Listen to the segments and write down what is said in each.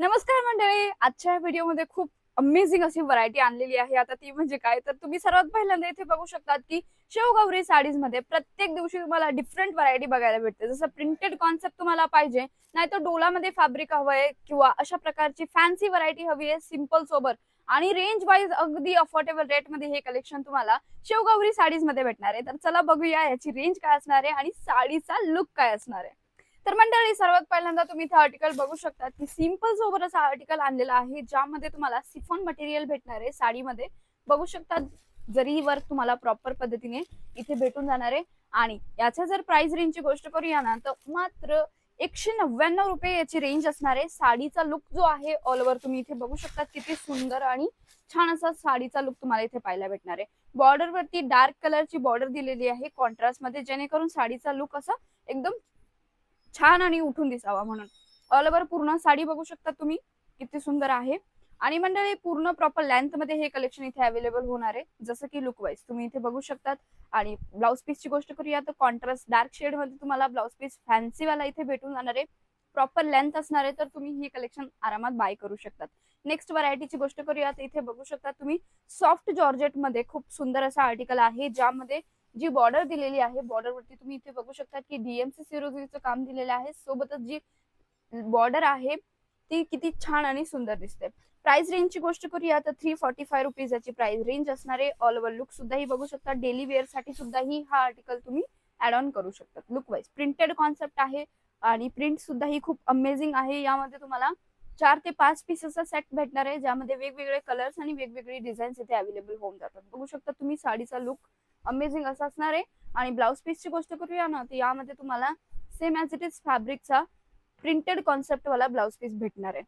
नमस्कार मंडळी, आजच्या व्हिडिओमध्ये खूप अमेझिंग अशी व्हरायटी आणलेली आहे. आता ती म्हणजे काय तर तुम्ही सर्वात पहिल्यांदा इथे बघू शकतात की शेवगौरी साडीज मध्ये प्रत्येक दिवशी तुम्हाला डिफरंट व्हरायटी बघायला भेटते. जसं प्रिंटेड कॉन्सेप्ट तुम्हाला पाहिजे, नाहीतर डोलामध्ये फॅब्रिक हवंय किंवा अशा प्रकारची फॅन्सी व्हरायटी हवी आहे सिंपल सोबर आणि रेंज वाईज अगदी अफोर्डेबल रेट मध्ये हे कलेक्शन तुम्हाला शेवगौरी साडीज मध्ये भेटणार आहे. तर चला बघूया याची रेंज काय असणार आहे आणि साडीचा लुक काय असणार आहे. तर मंडळी सर्वात पहिल्यांदा तुम्ही इथे आर्टिकल बघू शकता की सिंपल सोबर असा आर्टिकल आणलेला आहे, ज्यामध्ये तुम्हाला सिफॉन मटेरियल भेटणार आहे साडीमध्ये. बघू शकता जरी वर्क तुम्हाला प्रॉपर पद्धतीने इथे भेटून जाणार आहे. आणि याच्या जर प्राइस रेंजची गोष्ट करूया ना, तर मात्र 199 रुपये याची रेंज असणार आहे. साडीचा लुक जो आहे ऑल ओव्हर तुम्ही इथे बघू शकता किती सुंदर आणि छान असा साडीचा लुक तुम्हाला इथे पाहायला भेटणार आहे. बॉर्डर वरती डार्क कलरची बॉर्डर दिलेली आहे कॉन्ट्रास्ट मध्ये, जेणेकरून साडीचा लुक असा एकदम छान आणि उठून दिसावा म्हणून. ऑल ओव्हर पूर्ण साडी बघू शकता तुम्ही किती सुंदर आहे. आणि मंडळी पूर्ण प्रॉपर लेंथ मध्ये हे कलेक्शन इथे अवेलेबल होणार आहे, जसं की लुक वाईज तुम्ही इथे बघू शकतात. आणि ब्लाउज पीसची गोष्ट करूया तर कॉन्ट्रास्ट डार्क शेड मध्ये तुम्हाला ब्लाउज पीस फॅन्सी वाला इथे भेटून जाणार आहे. प्रॉपर लेंथ असणार आहे, तर तुम्ही हे कलेक्शन आरामात बाय करू शकतात. नेक्स्ट व्हरायटीची गोष्ट करूया तर इथे बघू शकता तुम्ही सॉफ्ट जॉर्जेट मध्ये खूप सुंदर असा आर्टिकल आहे, ज्यामध्ये जी बॉर्डर दिलेली आहे बॉर्डर वरती तुम्ही इथे बघू शकता की डीएमसी सिरोजीचं काम दिलेलं आहे. सोबतच जी बॉर्डर आहे ती किती छान आणि सुंदर दिसते. प्राइस रेंजची गोष्ट करूया तर 345 रुपीज याची प्राइस रेंज असणार आहे. ऑल ओव्हर लुक सुद्धा ही बघू शकता, डेली वेअर साठी सुद्धा ही हा आर्टिकल तुम्ही ऍड ऑन करू शकता. लुक वाईज प्रिंटेड कॉन्सेप्ट आहे आणि प्रिंट सुद्धा ही खूप अमेझिंग आहे. यामध्ये तुम्हाला 4 ते 5 पीसेसचा सेट भेटणार आहे, ज्यामध्ये वेगवेगळे कलर्स आणि वेगवेगळे डिझाईन्स इथे अवेलेबल होऊन जातात. बघू शकता तुम्ही साडीचा लुक अमेझिंग असा असणार आहे. आणि ब्लाउज पीसची गोष्ट करूया ना, तर यामध्ये तुम्हाला सेम ऍज इट इज फॅब्रिकचा प्रिंटेड कॉन्सेप्ट वाला ब्लाउज पीस भेटणार आहे.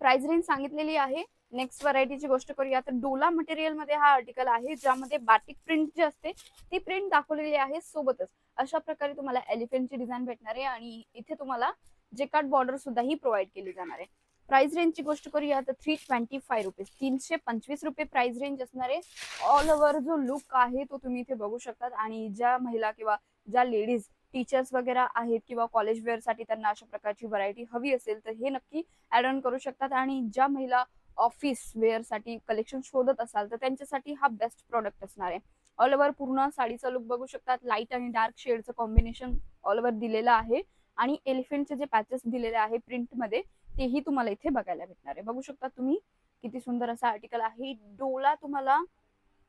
प्राइस रेंज सांगितलेली आहे. नेक्स्ट व्हरायटीची गोष्ट करूया तर डोला मटेरियल मध्ये हा आर्टिकल आहे, ज्यामध्ये बाटिक प्रिंट जी असते ती प्रिंट दाखवलेली आहे. सोबतच अशा प्रकारे तुम्हाला एलिफंटची डिझाईन भेटणार आहे आणि इथे तुम्हाला जेकार्ड बॉर्डर सुद्धा ही प्रोव्हाइड केली जाणार आहे. प्राइस रेंजची गोष्ट करूया तर 325 रुपीज 325 रुपये प्राइस रेंज असणार आहे. ऑल ओव्हर जो लुक आहे तो तुम्ही इथे बघू शकतात. आणि ज्या महिला किंवा ज्या लेडीज टीचर्स वगैरे आहेत किंवा कॉलेज वेअर साठी त्यांना अशा प्रकारची व्हरायटी हवी असेल तर हे नक्की ऍड ऑन करू शकतात. आणि ज्या महिला ऑफिस वेअर साठी कलेक्शन शोधत असाल तर त्यांच्यासाठी हा बेस्ट प्रोडक्ट असणार आहे. ऑल ओव्हर पूर्ण साडीचा लुक बघू शकतात, लाईट आणि डार्क शेडचं कॉम्बिनेशन ऑल ओव्हर दिलेलं आहे. आणि एलिफंटचे जे पॅचेस दिलेले आहे प्रिंट मध्ये तेही तुम्हाला इथे बघायला भेटणार आहे. बघू शकता तुम्ही किती सुंदर असा आर्टिकल आहे. डोला तुम्हाला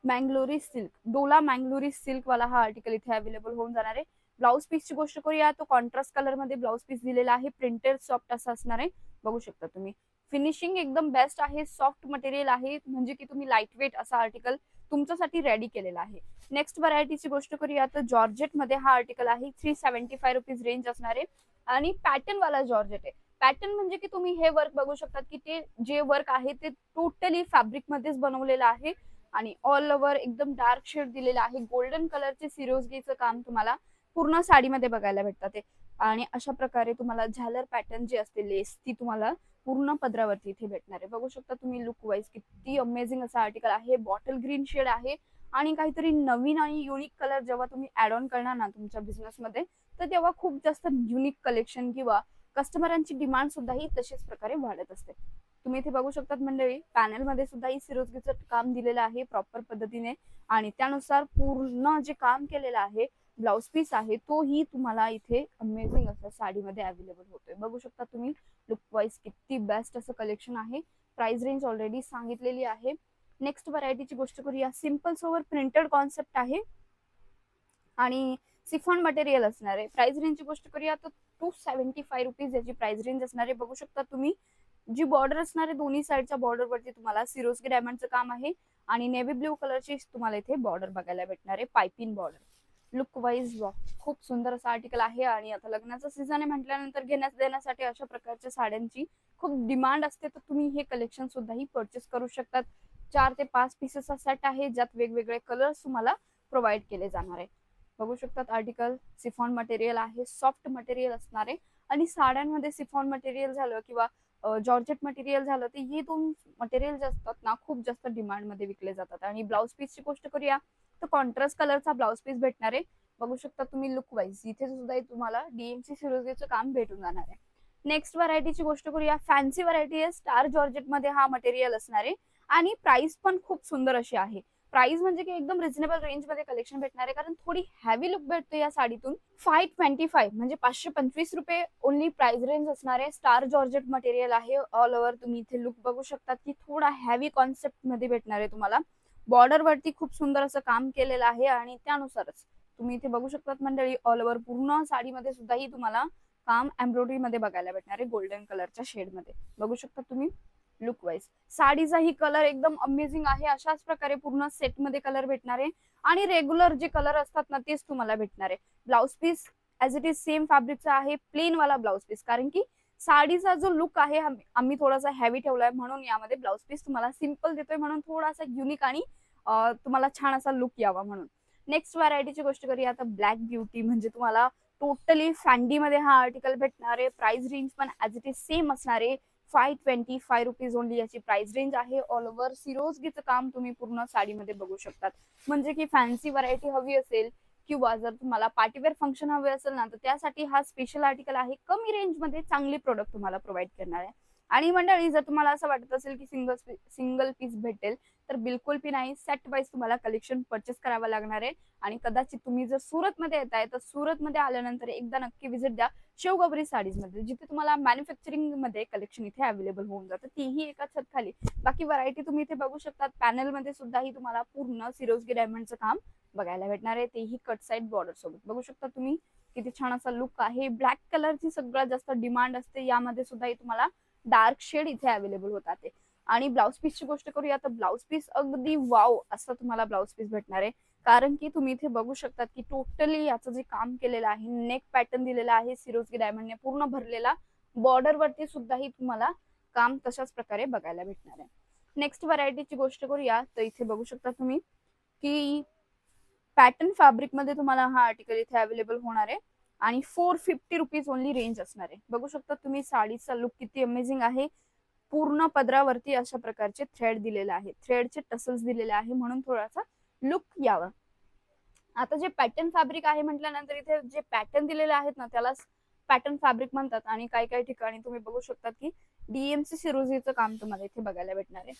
मँगलोरी सिल्क, डोला मँगलोरी सिल्क वाला हा आर्टिकल इथे अवेलेबल होऊन जाणार आहे. ब्लाउज पीसची गोष्ट करूया तो कॉन्ट्रास्ट कलर मध्ये ब्लाउज पीस दिलेला आहे, प्रिंटेड सॉफ्ट असं असणार आहे. बघू शकता तुम्ही फिनिशिंग एकदम बेस्ट आहे, सॉफ्ट मटेरियल आहे, म्हणजे की तुम्ही लाईट वेट असा आर्टिकल तुमच्यासाठी रेडी केलेला आहे. नेक्स्ट व्हरायटीची गोष्ट करूया तर जॉर्जेट मध्ये हा आर्टिकल आहे. 375 रुपीज रेंज असणार आहे. आणि पॅटर्न वाला जॉर्जेट आहे. पॅटर्न म्हणजे की तुम्ही हे वर्क बघू शकतात की ते जे वर्क आहे ते टोटली फॅब्रिक मध्येच बनवलेलं आहे. आणि ऑल ओव्हर एकदम डार्क शेड दिलेला आहे. गोल्डन कलरचे सिरोजगीचं काम तुम्हाला पूर्ण साडीमध्ये बघायला भेटतात ते. आणि अशा प्रकारे तुम्हाला झालर पॅटर्न जी असते लेस ती तुम्हाला पूर्ण पदरावरती इथे भेटणार आहे. बघू शकता तुम्ही लुक वाईज किती अमेझिंग असं आर्टिकल आहे. बॉटल ग्रीन शेड आहे आणि काहीतरी नवीन आणि युनिक कलर जेव्हा तुम्ही ऍड ऑन करणार ना तुमच्या बिझनेस मध्ये, तर तेव्हा खूप जास्त युनिक कलेक्शन किंवा कस्टमरांची डिमांड सुद्धा ही तशाच प्रकारे वाढत असते. तुम्ही इथे बघू शकतात मंडळी, पॅनल मध्ये सुद्धा ही सिरोजगीचं काम दिलेलं आहे प्रॉपर पद्धतीने. आणि त्यानुसार पूर्ण जे काम केलेलं आहे ब्लाउज पीस आहे तोही तुम्हाला इथे अमेझिंग असं साडीमध्ये अवेलेबल होतोय. बघू शकता तुम्ही लुक वाईज किती बेस्ट असं कलेक्शन आहे. प्राइस रेंज ऑलरेडी सांगितलेली आहे. नेक्स्ट व्हरायटीची गोष्ट करूया, सिंपल सोवर प्रिंटेड कॉन्सेप्ट आहे आणि सिफॉन मटेरियल असणार आहे. प्राइस रेंजची गोष्ट करूया तर 275 रुपीज याची प्राइस रेंज असणार आहे. बघू शकता तुम्ही जी बॉर्डर असणार आहे दोन्ही साईडच्या बॉर्डर वरती तुम्हाला सिरोस्की डायमंडचं काम आहे. आणि नेव्ही ब्ल्यू कलरची तुम्हाला इथे बॉर्डर बघायला भेटणार आहे, पायपिंग बॉर्डर. लुक वाईज खूप सुंदर असं आर्टिकल आहे. आणि आता लग्नाचा सीझन आहे म्हटल्यानंतर घेण्यास देण्यासाठी अशा प्रकारच्या साड्यांची खूप डिमांड असते, तर तुम्ही हे कलेक्शन सुद्धा ही परचेस करू शकतात. 4 ते 5 पीसेसचा सेट आहे, ज्यात वेगवेगळे कलर्स तुम्हाला प्रोव्हाइड केले जाणार आहे. बघू शकतात आर्टिकल सिफॉन मटेरियल आहे, सॉफ्ट मटेरियल असणार आहे. आणि साड्यांमध्ये सिफॉन मटेरियल झालं किंवा जॉर्जेट मटेरियल झालं, तर हे दोन मटेरियल जे असतात ना खूप जास्त डिमांड मध्ये विकले जातात. आणि ब्लाउज पीसची गोष्ट करूया तर कॉन्ट्रास्ट कलरचा ब्लाउज पीस भेटणार आहे. बघू शकता तुम्ही लुक वाईज इथे सुद्धा तुम्हाला डीएमसी सिरोजीचं काम भेटून जाणार आहे. नेक्स्ट व्हरायटीची गोष्ट करूया, फॅन्सी व्हरायटी आहे, स्टार जॉर्जेट मध्ये हा मटेरियल असणार आहे आणि प्राइस पण खूप सुंदर अशी आहे. प्राइस म्हणजे की एकदम रिझनेबल रेंज मध्ये कलेक्शन भेटणार आहे, कारण थोडी हॅवी लुक भेटतो या साडीतून. 525 म्हणजे 525 रुपये ओनली प्राइस रेंज असणार आहे. स्टार जॉर्जेट मटेरियल आहे ऑल ओव्हर. तुम्ही इथे लुक बघू शकता की थोडा हॅवी कॉन्सेप्ट मध्ये भेटणार आहे तुम्हाला. बॉर्डर वरती खूप सुंदर असं काम केलेलं आहे आणि त्यानुसारच तुम्ही इथे बघू शकतात मंडळी, ऑल ओव्हर पूर्ण साडीमध्ये सुद्धा तुम्हाला काम एम्ब्रॉयडरी मध्ये बघायला भेटणार आहे, गोल्डन कलरच्या शेड मध्ये बघू शकता तुम्ही. लुक वाईज साडीचाही कलर एकदम अमेझिंग आहे. अशाच प्रकारे पूर्ण सेट मध्ये कलर भेटणार आहे आणि रेग्युलर जे कलर असतात ना तेच तुम्हाला भेटणार आहे. Blouse piece as it is same फॅब्रिकचा आहे, प्लेन वाला ब्लाउज पीस, कारण की साडीचा जो लुक आहे आम्ही थोडासा हेवी ठेवलाय, म्हणून यामध्ये ब्लाउज पीस तुम्हाला सिंपल देतोय, म्हणून थोडासा युनिक आणि तुम्हाला छान असा लुक यावा म्हणून. नेक्स्ट व्हरायटीची गोष्ट करूया आता, ब्लॅक ब्युटी. म्हणजे तुम्हाला टोटली फॅन्डी मध्ये हा आर्टिकल भेटणार आहे. प्राइस रेंज पण ऍज इट इज सेम असणार आहे, 525 रुपीज ओनली याची प्राइस रेंज आहे. ऑल ओव्हर सिरोजगीचं काम तुम्ही पूर्ण साडीमध्ये बघू शकतात. म्हणजे की फॅन्सी व्हरायटी हवी असेल किंवा जर तुम्हाला पार्टीवेअर फंक्शन हवे असेल ना, तर त्यासाठी हा स्पेशल आर्टिकल आहे. कमी रेंज मध्ये चांगली प्रोडक्ट तुम्हाला प्रोव्हाइड करणार आहे. आणि मंडळी, जर तुम्हाला असं वाटत असेल की सिंगल पीस भेटेल, तर बिलकुल बी नाही, सेट वाईज तुम्हाला कलेक्शन परचेस करावं लागणार आहे. आणि कदाचित तुम्ही जर सुरत मध्ये येताय तर सुरत मध्ये आल्यानंतर एकदा नक्की विजिट द्या शेवगवरी साडीज मध्ये, जिथे तुम्हाला मॅन्युफॅक्चरिंग मध्ये कलेक्शन इथे अवेलेबल होऊन जातं, तीही एका छत खाली. बाकी व्हरायटी तुम्ही इथे बघू शकतात. पॅनल मध्ये सुद्धा ही तुम्हाला पूर्ण सिरोजगी डायमंडचं काम बघायला भेटणार आहे, तेही कट साइड बॉर्डर सोबत. बघू शकता तुम्ही किती छान असा लुक आहे. ब्लॅक कलरची सगळ्यात जास्त डिमांड असते, यामध्ये सुद्धा तुम्हाला डार्क शेड इथे अवेलेबल होतात. आणि ब्लाउज पीसची गोष्ट करूया तर ब्लाउज पीस अगदी वाव असं तुम्हाला ब्लाउज पीस भेटणार आहे, कारण की तुम्ही इथे बघू शकतात की टोटली याचं जे काम केलेलं आहे, नेक पॅटर्न दिलेला आहे सिरोजगी डायमंडने पूर्ण भरलेला. बॉर्डर वरती सुद्धा तुम्हाला काम तशाच प्रकारे बघायला भेटणार आहे. नेक्स्ट व्हरायटीची गोष्ट करूया तर इथे बघू शकता तुम्ही की पॅटर्न फॅब्रिक मध्ये तुम्हाला हा आर्टिकल इथे अवेलेबल होणार आहे आणि 450 रुपीज ओनली रेंज असणार आहे. बघू शकता तुम्ही साडीचा लुक किती अमेझिंग आहे. पूर्ण पदरावरती अशा प्रकारचे थ्रेड दिलेले आहे, थ्रेडचे टसल्स दिलेले आहे, म्हणून थोडासा लुक यावा. आता जे पॅटर्न फॅब्रिक आहे म्हटल्यानंतर इथे जे पॅटर्न दिलेले आहेत ना त्याला पॅटर्न फॅब्रिक म्हणतात. आणि काही काही ठिकाणी तुम्ही बघू शकता की डीएमसी सिरोजीचं काम तुम्हाला इथे बघायला भेटणार आहे.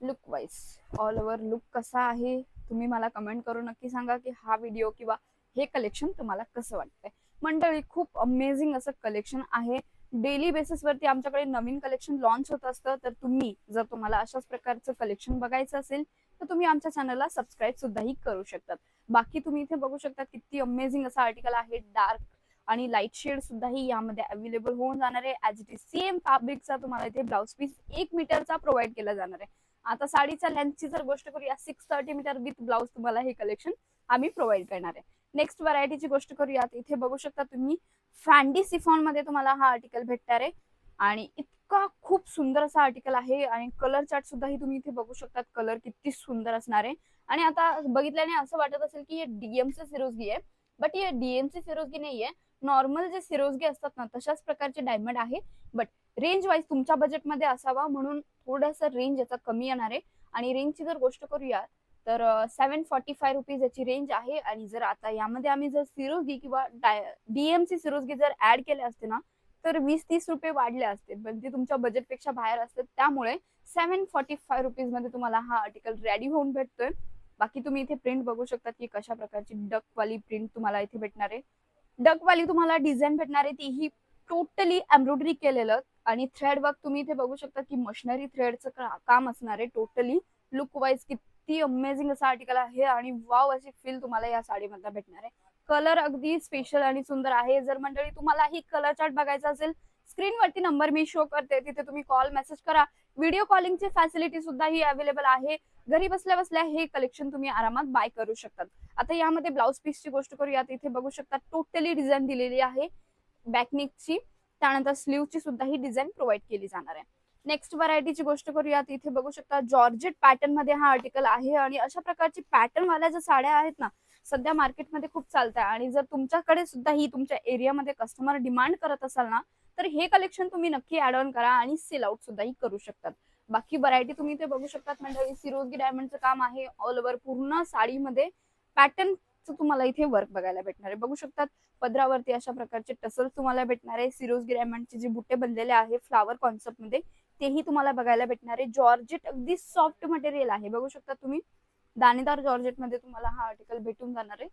Look wise all over look कसा आहे तुम्ही मला कमेंट करून नक्की सांगा की हा व्हिडिओ किंवा हे कलेक्शन तुम्हाला कसं वाटतंय. मंडळी, खूप अमेझिंग असं कलेक्शन आहे. डेली बेसिस वरती आमच्याकडे नवीन कलेक्शन लॉन्च होत असतं, तर तुम्ही जर तुम्हाला अशाच प्रकारचं कलेक्शन बघायचं असेल तर तुम्ही आमच्या चॅनलला सबस्क्राईब सुद्धाही करू शकतात. बाकी तुम्ही इथे बघू शकता किती अमेझिंग असं आर्टिकल आहे. डार्क आणि लाईट शेड सुद्धाही यामध्ये अवेलेबल होऊन जाणार आहे. ऍज इट इज सेम फॅब्रिकचा तुम्हाला इथे ब्लाउज पीस 1 मीटरचा प्रोव्हाइड केला जाणार आहे. आता साडीच्या लेंथची जर गोष्ट करूया, 630 मीटर विथ ब्लाउज तुम्हाला हे कलेक्शन आम्ही प्रोव्हाइड करणार आहे. नेक्स्ट व्हरायटीची गोष्ट करूया, इथे बघू शकता तुम्ही फॅन्डी सिफॉन मध्ये तुम्हाला हा आर्टिकल भेटणार आहे आणि इतका खूप सुंदर असा आर्टिकल आहे. आणि कलर चार्ट सुद्धा ही तुम्ही इथे बघू शकतात, कलर किती सुंदर असणार आहे. आणि आता बघितल्याने असं वाटत असेल की हे डीएमसी सिरोजगी आहे, बट हे डीएमसी सिरोजगी नाहीये. नॉर्मल जे सिरोजगी असतात ना तशाच प्रकारचे डायमंड आहे, बट रेंज वाईज तुमच्या बजेटमध्ये असावा म्हणून थोडंसं रेंज याचा कमी येणार आहे. आणि रेंजची जर गोष्ट करूया तर 745 रुपीज याची रेंज आहे. आणि जर आता यामध्ये आम्ही जर सिरोजगी किंवा डीएमसी सिरोजगी जर ऍड केले असते ना तर 20-30 रुपये वाढले असते, पण ते तुमच्या बजेटपेक्षा बाहेर असते. त्यामुळे 745 रुपीज मध्ये तुम्हाला हा आर्टिकल रेडी होऊन भेटतोय. बाकी तुम्ही इथे प्रिंट बघू शकता की कशा प्रकारची डक वाली प्रिंट तुम्हाला इथे भेटणार आहे. डक वाली तुम्हाला डिझाईन भेटणार आहे, तीही टोटली एम्ब्रॉयडरी केलेलं. आणि थ्रेड वर्क तुम्ही इथे बघू शकता की मशिनरी थ्रेडचं काम असणार आहे टोटली. लुक वाईज किती अमेझिंग असं आर्टिकल आहे आणि वाव अशी फील तुम्हाला या साडीमधला भेटणार आहे. कलर अगदी स्पेशल आणि सुंदर आहे. जर मंडळी तुम्हाला ही कलर चार्ट बघायचा असेल, स्क्रीनवरती नंबर मी शो करते, तिथे तुम्ही कॉल मेसेज करा. व्हिडिओ कॉलिंगची फॅसिलिटी सुद्धा ही अवेलेबल आहे. घरी बसल्या बसल्या हे कलेक्शन तुम्ही आरामात बाय करू शकतात. आता यामध्ये ब्लाउज पीसची गोष्ट करूया, इथे बघू शकता टोटली डिझाईन दिलेली आहे बॅकनेकची. त्यानंतर स्लीवची सुद्धा ही डिझाईन प्रोव्हाइड केली जाणार आहे. नेक्स्ट व्हरायटीची गोष्ट करूया, इथे बघू शकता जॉर्जेट पॅटर्न मध्ये हा आर्टिकल आहे. आणि अशा प्रकारची पॅटर्न वाल्या ज्या साड्या आहेत ना सध्या मार्केटमध्ये खूप चालत आहे. आणि जर तुमच्याकडे सुद्धा ही तुमच्या एरियामध्ये कस्टमर डिमांड करत असाल ना तर हे कलेक्शन तुम्ही नक्की ऍड ऑन करा आणि सेल आउट सुद्धाही करू शकतात. बाकी व्हरायटी तुम्ही इथे बघू शकतात म्हणजे सिरोजगी डायमंडचं काम आहे ऑल ओव्हर पूर्ण साडीमध्ये. पॅटर्न वर्कचं तुम्हाला इथे वर्क बघायला भेटणार आहे. बघू शकतात पदरावरती अशा प्रकारचे टसल्स तुम्हाला भेटणार आहे. सिरोस्की डायमंडचे जे बुट्टे बनलेले आहे फ्लावर कॉन्सेप्ट मध्ये तेही तुम्हाला बघायला भेटणार आहे. जॉर्जेट अगदी सॉफ्ट मटेरियल आहे. बघू शकता तुम्ही दाणेदार जॉर्जेट मध्ये तुम्हाला हा आर्टिकल भेटून जाणार आहे.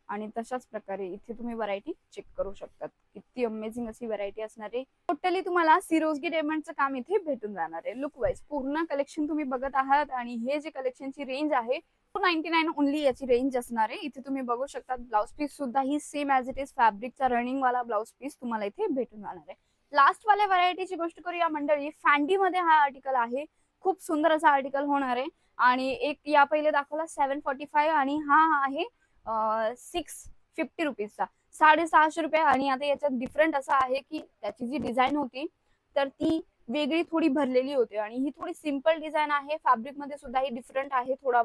आणि तशाच प्रकारे इथे तुम्ही व्हरायटी चेक करू शकतात. किती अमेझिंग अशी व्हरायटी असणार आहे. टोटली तुम्हाला सिरोस्की डायमंडचं काम इथे भेटून जाणार आहे. लुक वाईज पूर्ण कलेक्शन तुम्ही बघत आहात आणि हे जे कलेक्शनची रेंज आहे 299 ओनली याची रेंज असणार आहे. इथे तुम्ही बघू शकता ब्लाउज पीस सुद्धा ही सेम ऍज इट इज फॅब्रिकचा रनिंग वाला ब्लाउज पीस तुम्हाला इथे भेटून जाणार आहे. लास्ट वाल्या व्हरायटीची गोष्ट करूया मंडळी. फॅन्डी मध्ये हा आर्टिकल आहे. खूप सुंदर असा आर्टिकल होणार आहे. आणि एक या पहिले दाखवला 745 आणि हा आहे 650 रुपीजचा 650 रुपये. आणि आता याच्यात डिफरंट असा आहे की त्याची जी डिझाईन होती तर ती वेगळी थोडी भरलेली होती आणि ही थोडी सिंपल डिझाईन आहे. फॅब्रिक मध्ये सुद्धा ही डिफरंट आहे थोडा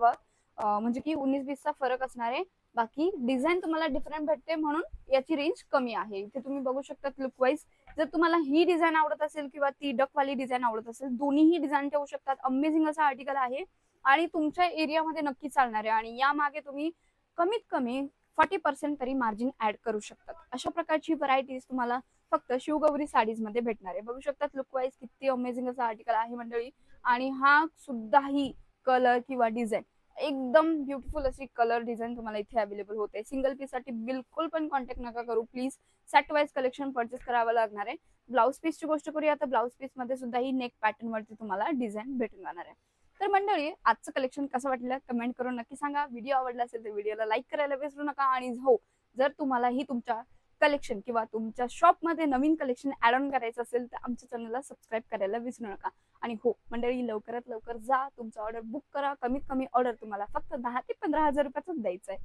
म्हणजे की 19-20चा फरक असणार आहे. बाकी डिझाईन तुम्हाला डिफरंट भेटते म्हणून याची रेंज कमी आहे. इथे तुम्ही बघू शकता लुक वाईज जर तुम्हाला ही डिझाईन आवडत असेल किंवा ती डक वाली डिझाईन आवडत असेल दोन्हीही डिझाईन ठेवू शकतात. अमेझिंग असा आर्टिकल आहे आणि तुमच्या एरियामध्ये नक्की चालणार आहे. आणि यामागे तुम्ही कमीत कमी 40% तरी मार्जिन ऍड करू शकतात. अशा प्रकारची व्हरायटीज तुम्हाला फक्त शिवगौरी साडीज मध्ये भेटणार आहे. बघू शकतात लुक वाईज किती अमेझिंग असा आर्टिकल आहे मंडळी. आणि हा सुद्धाही कलर किंवा डिझाईन एकदम ब्युटिफुल अशी कलर डिझाईन तुम्हाला इथे अवेलेबल होते. सिंगल पीस साठी बिलकुल पण कॉन्टॅक्ट नका करू please. Set wise collection purchase करावं लागणार आहे. ब्लाउज पीसची गोष्ट करूया तर ब्लाउज पीस मध्ये सुद्धा ही नेक पॅटर्न वरती तुम्हाला डिझाईन भेटून जाणार आहे. तर मंडळी आजचं कलेक्शन कसं वाटलं कमेंट करून नक्की सांगा. व्हिडिओ आवडला असेल तर व्हिडिओला लाईक करायला विसरू नका. आणि हो जर तुम्हाला ही तुमच्या कलेक्शन किंवा तुमच्या शॉप मध्ये नवीन कलेक्शन ऍड ऑन करायचं असेल तर आमच्या चॅनलला सबस्क्राईब करायला विसरू नका. आणि हो मंडळी लवकरात लवकर जा तुमचा ऑर्डर बुक करा. कमीत कमी ऑर्डर तुम्हाला फक्त 10 ते 15 हजार रुपयाच द्यायचं आहे.